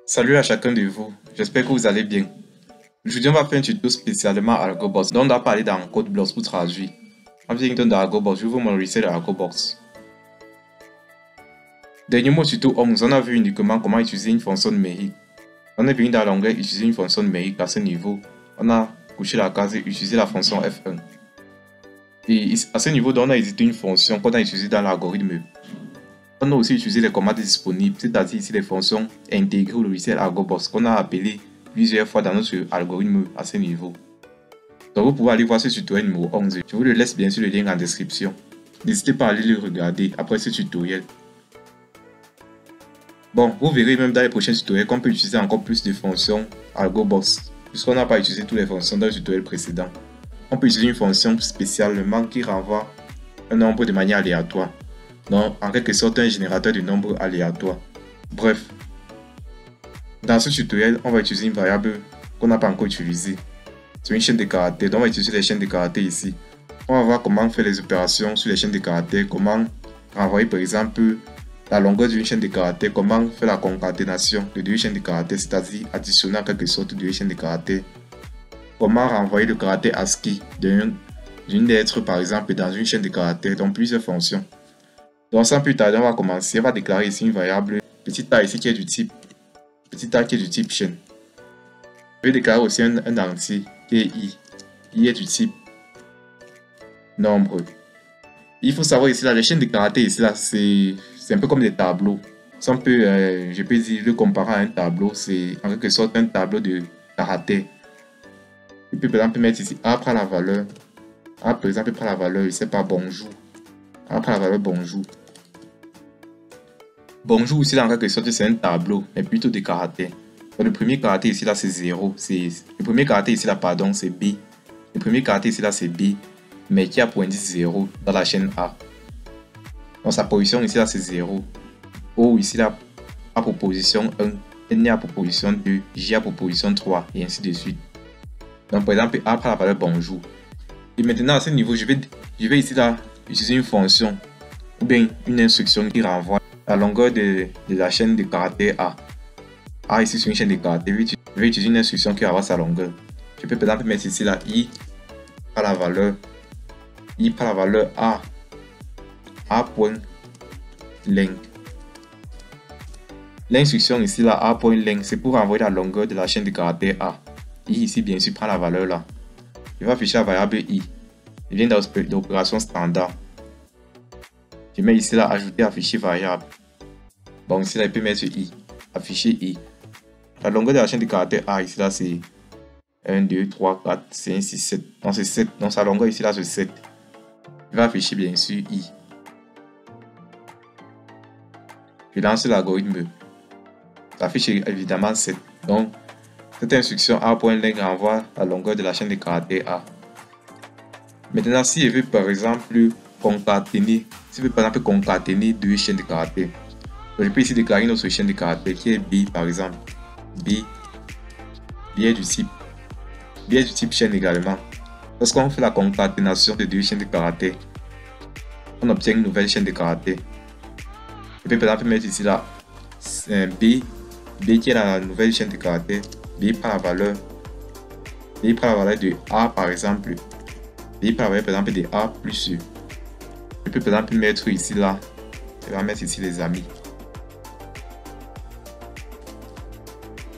Salut à chacun de vous, j'espère que vous allez bien. Aujourd'hui, on va faire un tuto spécialement à AlgoBox, dont on va parler dans CodeBlocks pour traduire. En vient de AlgoBox, je vous mon reset de AlgoBox. Dernièrement, au tuto 11, on a vu uniquement comment utiliser une fonction numérique. On est venu dans l'onglet utiliser une fonction numérique à ce niveau. On a couché la case et utilisé la fonction F1. Et à ce niveau, on a édité une fonction qu'on a utilisée dans l'algorithme. On a aussi utilisé les commandes disponibles, c'est-à-dire ici les fonctions intégrées au logiciel AlgoBox qu'on a appelé plusieurs fois dans notre algorithme à ce niveau. Donc vous pouvez aller voir ce tutoriel numéro 11. Je vous le laisse bien sûr le lien en description. N'hésitez pas à aller le regarder après ce tutoriel. Bon, vous verrez même dans les prochains tutoriels qu'on peut utiliser encore plus de fonctions AlgoBox, puisqu'on n'a pas utilisé toutes les fonctions dans le tutoriel précédent. On peut utiliser une fonction spécialement qui renvoie un nombre de manière aléatoire. Donc, en quelque sorte, un générateur de nombres aléatoires. Bref, dans ce tutoriel, on va utiliser une variable qu'on n'a pas encore utilisée. C'est une chaîne de caractères, donc on va utiliser les chaînes de caractères ici. On va voir comment faire les opérations sur les chaînes de caractères, comment renvoyer par exemple la longueur d'une chaîne de caractères, comment faire la concaténation de deux chaînes de caractères, c'est-à-dire additionner en quelque sorte deux chaînes de caractères. Comment renvoyer le caractère ASCII d'une lettre par exemple dans une chaîne de caractères, donc plusieurs fonctions. Donc sans plus tarder, on va commencer. On va déclarer ici une variable petit a ici qui est du type chaîne. Je vais déclarer aussi un entier qui est i. I est du type nombre. Il faut savoir ici là, les chaînes de caractères ici là, c'est un peu comme des tableaux. Si on peut, je peux dire le comparer à un tableau, c'est en quelque sorte un tableau de caractères. Je peux par exemple mettre ici a prend la valeur. A par exemple prend la valeur, je sais pas, bonjour. A prend la valeur bonjour. Bonjour ici là en quelque sorte c'est un tableau, mais plutôt des caractères. Donc, le premier caractère ici là c'est 0. Le premier caractère ici là pardon c'est B. Le premier caractère ici là c'est B, mais qui a pour indice 0 dans la chaîne A. Donc sa position ici là c'est 0. O ici là a pour position 1, N a pour position 2, J a pour position 3 et ainsi de suite. Donc par exemple A prend la valeur bonjour. Et maintenant à ce niveau je vais ici là utiliser une fonction ou bien une instruction qui renvoie la longueur de la chaîne de caractères A. A ici sur une chaîne de caractères, je vais utiliser une instruction qui renvoie sa longueur. Je peux par exemple mettre ici là I par la valeur A point length. L'instruction ici là A point length c'est pour renvoyer la longueur de la chaîne de caractères A. I ici bien sûr prend la valeur là. Je vais afficher la variable I. Je viens d'opération standard. Je mets ici là ajouter afficher variable. Bon ici là je peux mettre I. Afficher I. La longueur de la chaîne de caractères A ici là c'est 1, 2, 3, 4, 5, 6, 7. Donc c'est 7. Donc sa longueur ici là c'est 7. Je vais afficher bien sûr I. Je lance l'algorithme. Ça affiche évidemment 7. Donc cette instruction A.length renvoie la longueur de la chaîne de caractères A. Maintenant si je veux par exemple concaténer, deux chaînes de caractères. Donc, je peux ici déclarer une autre chaîne de caractères qui est B par exemple. B est du type chaîne également. Lorsqu'on fait la concaténation de deux chaînes de caractères, on obtient une nouvelle chaîne de caractères. Je peux par exemple mettre ici là B qui est la nouvelle chaîne de caractères. B prend la valeur de A par exemple. B prend la valeur par exemple de A plus E. Je peux par exemple mettre ici là. Je vais mettre ici les amis.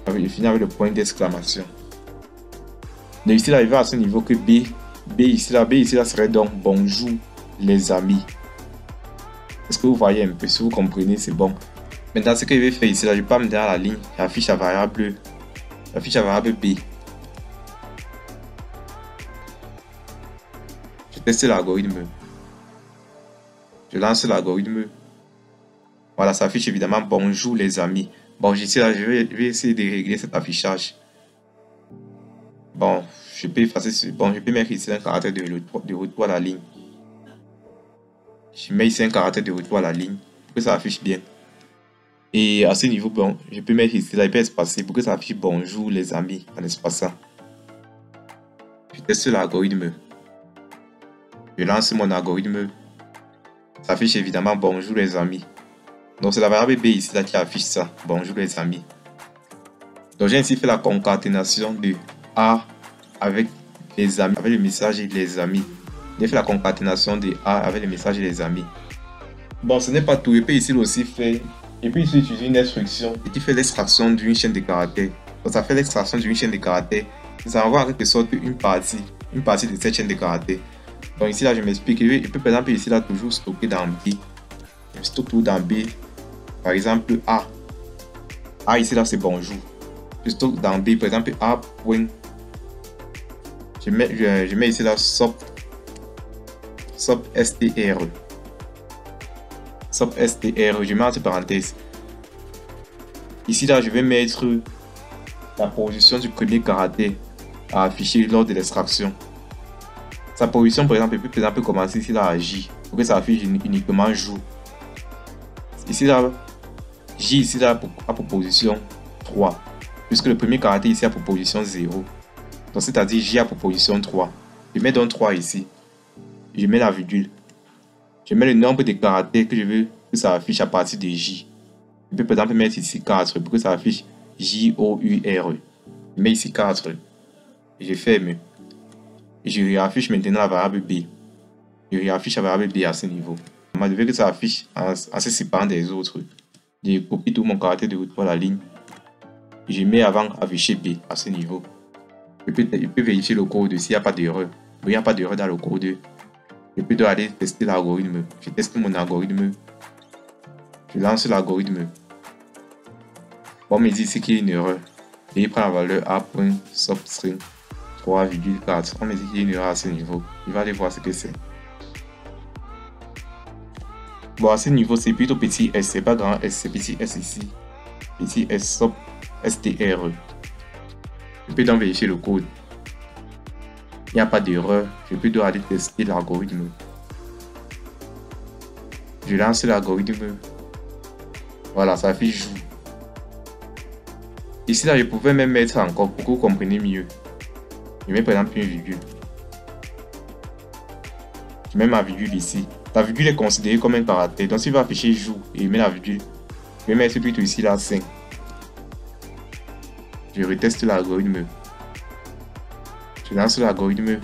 Je finis avec le point d'exclamation. Donc ici là, il va à ce niveau que B ici là serait donc bonjour les amis. Est-ce que vous voyez un peu? Si vous comprenez, c'est bon. Maintenant, ce que je vais faire ici là, je peux amener dans la ligne, j'affiche la variable B. Je teste l'algorithme. Je lance l'algorithme. Voilà, ça affiche évidemment bonjour les amis. Bon, ici là, je vais essayer de régler cet affichage. Bon, je peux effacer bon, je peux mettre ici un caractère de retour à la ligne. Je mets ici un caractère de retour à la ligne pour que ça affiche bien. Et à ce niveau, bon, je peux mettre ici là, il peut espacer pour que ça affiche bonjour les amis en espaçant. Je teste l'algorithme. Je lance mon algorithme. Ça affiche évidemment bonjour les amis. Donc c'est la variable B ici là qui affiche ça. Bonjour les amis. Donc j'ai ainsi fait la concaténation de A avec les amis, avec le message les amis. J'ai fait la concaténation de A avec le message les amis. Bon, ce n'est pas tout. Je peux ici aussi faire. Et puis ici utiliser une instruction qui fait l'extraction d'une chaîne de caractères. Donc ça fait l'extraction d'une chaîne de caractères. Ça envoie en quelque sorte une partie de cette chaîne de caractères. Donc ici là je m'explique. Je peux par exemple ici là toujours stocker dans B. Je stocke tout dans B. Par exemple A. A ici là c'est bonjour. Je stocke dans B par exemple A. Je mets ici là SOP STR. SOP STR, je mets entre parenthèses. Ici là je vais mettre la position du premier caractère à afficher lors de l'extraction. Sa position par exemple peut commencer ici là à J pour que ça affiche uniquement jour. Ici là J ici là a pour position 3 puisque le premier caractère ici a pour position 0. Donc c'est-à-dire J a pour position 3. Je mets donc 3 ici. Je mets la virgule. Je mets le nombre de caractères que je veux que ça affiche à partir de J. Je peux par exemple mettre ici 4 pour que ça affiche JOUR. Je mets ici 4. Je ferme. Et je réaffiche maintenant la variable B. Je réaffiche la variable B à ce niveau. Je veux que ça affiche en se séparant des autres. Je copie tout mon caractère de route pour la ligne. Et je mets avant afficher B à ce niveau. Je peux vérifier le code s'il n'y a pas d'erreur. Il n'y a pas d'erreur dans le code. Je peux aller tester l'algorithme. Je teste mon algorithme. Je lance l'algorithme. Bon, on me dit ici qu'il y a une erreur. Et il prend la valeur A.substring 3,4. On me dit qu'il y a une erreur à ce niveau. Il va aller voir ce que c'est. Bon, à ce niveau, c'est plutôt petit s. C'est pas grand S, c'est petit s ici. Petit s SOP STR. Je peux donc vérifier le code. Il n'y a pas d'erreur. Je peux aller tester l'algorithme. Je lance l'algorithme. Voilà, ça affiche jour. Ici, là, je pouvais même mettre encore pour que vous compreniez mieux. Je mets par exemple une virgule. Je mets ma virgule ici. La virgule est considérée comme un caractère. Donc, s'il va afficher jour et je mets la virgule, je vais mettre plutôt ici là 5. Je reteste l'algorithme. Je lance l'algorithme.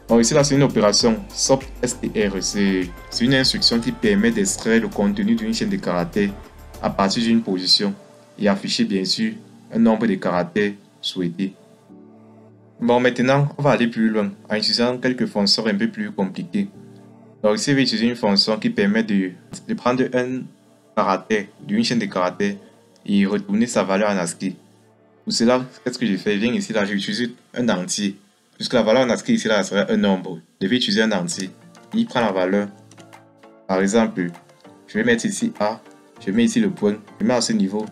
Donc ici là c'est une opération SOP STR. C'est une instruction qui permet d'extraire le contenu d'une chaîne de caractères à partir d'une position et afficher bien sûr un nombre de caractères souhaités. Bon, maintenant on va aller plus loin en utilisant quelques fonctions un peu plus compliquées. Donc ici je vais utiliser une fonction qui permet de prendre un caractère d'une chaîne de caractères et retourner sa valeur en ASCII. Pour cela, qu'est-ce que je fais? Je viens ici là, j'ai utilisé un entier. Puisque la valeur en ASCII ici là serait un nombre. Je vais utiliser un entier. Il prend la valeur. Par exemple, je vais mettre ici A. Je mets ici le point. Je mets à ce niveau.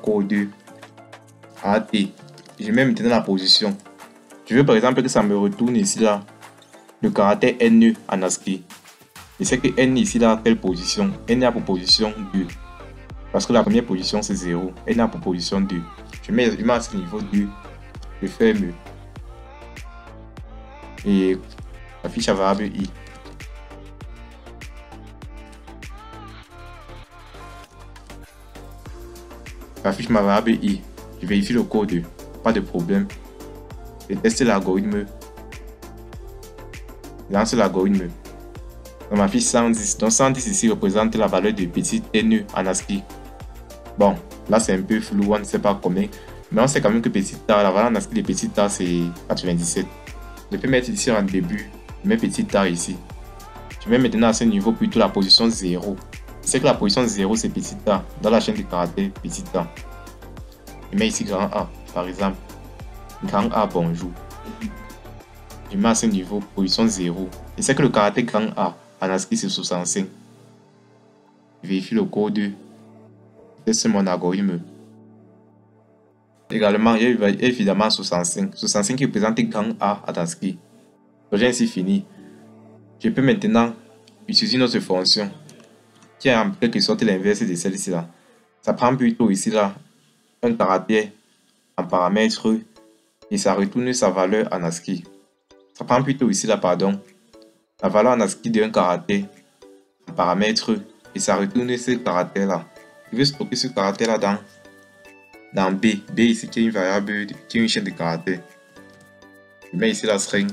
Code AT. Je mets maintenant la position. Je veux par exemple que ça me retourne ici là le caractère N en ASCII. Et c'est que N ici là, quelle position? N a pour position 2. Parce que la première position c'est 0. N a pour position 2. Je mets à ce niveau 2. Je ferme. Et affiche la variable I. J'affiche ma variable I. Je vérifie le code. Pas de problème. Je teste l'algorithme. Je lance l'algorithme. On m'affiche 110. Donc 110 ici représente la valeur de petit n en ASCII. Bon, là c'est un peu flou, on ne sait pas combien. Mais on sait quand même que petit a, la valeur en ASCII de petit a c'est 97. Je peux mettre ici en début. Je mets petit a ici. Je mets maintenant à ce niveau plutôt la position 0. C'est que la position 0 c'est petit a. Dans la chaîne de caractères petit a. Je mets ici grand A par exemple. Grand A bonjour. Je mets à ce niveau position 0. Et c'est que le caractère grand A en ASCII c'est 65. Je vérifie le code. C'est mon algorithme. Également, il y a évidemment 65. 65 qui représente grand A en ASCII. Donc j'ai ainsi fini. Je peux maintenant utiliser une autre fonction qui est en quelque sorte l'inverse de celle-ci là. Ça prend plutôt ici là un caractère en paramètre et ça retourne sa valeur en ASCII. Ça prend plutôt ici là, pardon, la valeur en ASCII d'un caractère paramètres et ça retourne ce caractère là. Je vais stocker ce caractère là dans B. B ici qui est une variable, qui est une chaîne de caractères. Je mets ici la string.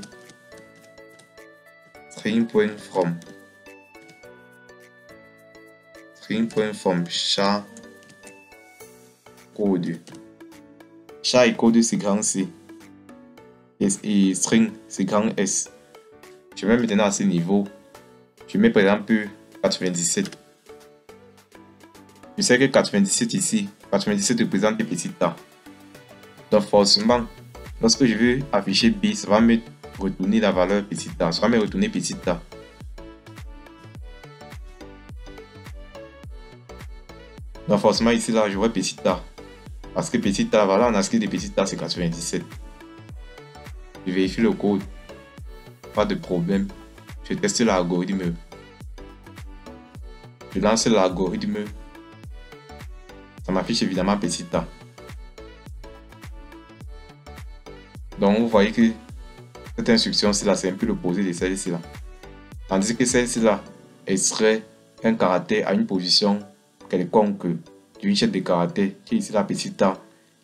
String.from. String.from char code. Char et code c'est grand C. Et string c'est grand S. Je mets maintenant à ce niveau. Je mets par exemple 97. Je sais que 97 ici, 97 représente petit a. Donc forcément, lorsque je veux afficher B, ça va me retourner la valeur petit a. Ça va me retourner petit a. Donc forcément ici là, j'aurai petit a. Parce que petit a, la valeur en ASCII de petit a c'est 97. Je vérifie le code. Pas de problème. Je teste l'algorithme. Je lance l'algorithme. Ça m'affiche évidemment petit a. Donc vous voyez que cette instruction ci là c'est un peu l'opposé de celle-ci là. Tandis que celle-ci là extrait un caractère à une position quelconque d'une chaîne de caractères qui est ici la petit a.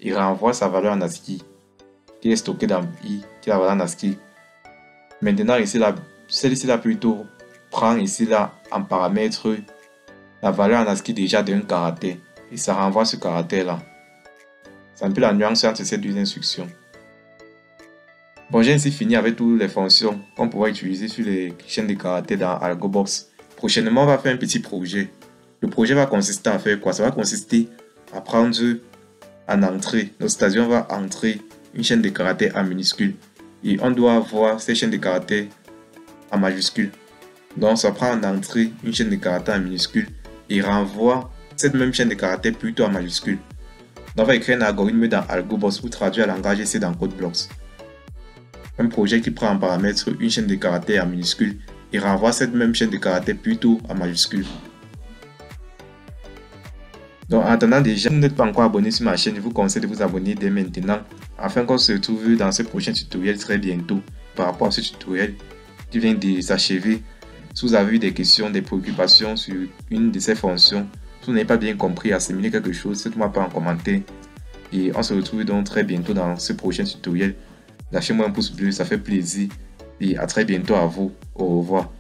Il renvoie sa valeur en ASCII qui est stockée dans I, qui est la valeur en ASCII. Maintenant ici là, celle-ci là plutôt prend ici là en paramètre la valeur en ASCII déjà d'un caractère et ça renvoie ce caractère là. C'est un peu la nuance entre ces deux instructions. Bon, j'ai ainsi fini avec toutes les fonctions qu'on pourra utiliser sur les chaînes de caractères dans AlgoBox. Prochainement, on va faire un petit projet. Le projet va consister à faire quoi? Ça va consister à prendre en entrée. Notre station va entrer une chaîne de caractères en minuscule. Et on doit avoir ces chaînes de caractères en majuscule. Donc, ça prend en entrée une chaîne de caractères en minuscule et renvoie cette même chaîne de caractères plutôt en majuscule. Donc, on va écrire un algorithme dans AlgoBox pour traduire le langage C dans CodeBlocks. Un projet qui prend en paramètre une chaîne de caractères en minuscule et renvoie cette même chaîne de caractères plutôt en majuscule. Donc en attendant, déjà, si vous n'êtes pas encore abonné sur ma chaîne, je vous conseille de vous abonner dès maintenant afin qu'on se retrouve dans ce prochain tutoriel très bientôt. Par rapport à ce tutoriel qui vient de s'achever, si vous avez eu des questions, des préoccupations sur une de ces fonctions, si vous n'avez pas bien compris, assimiler quelque chose, faites-moi pas en commentaire. Et on se retrouve donc très bientôt dans ce prochain tutoriel. Lâchez-moi un pouce bleu, ça fait plaisir. Et à très bientôt à vous. Au revoir.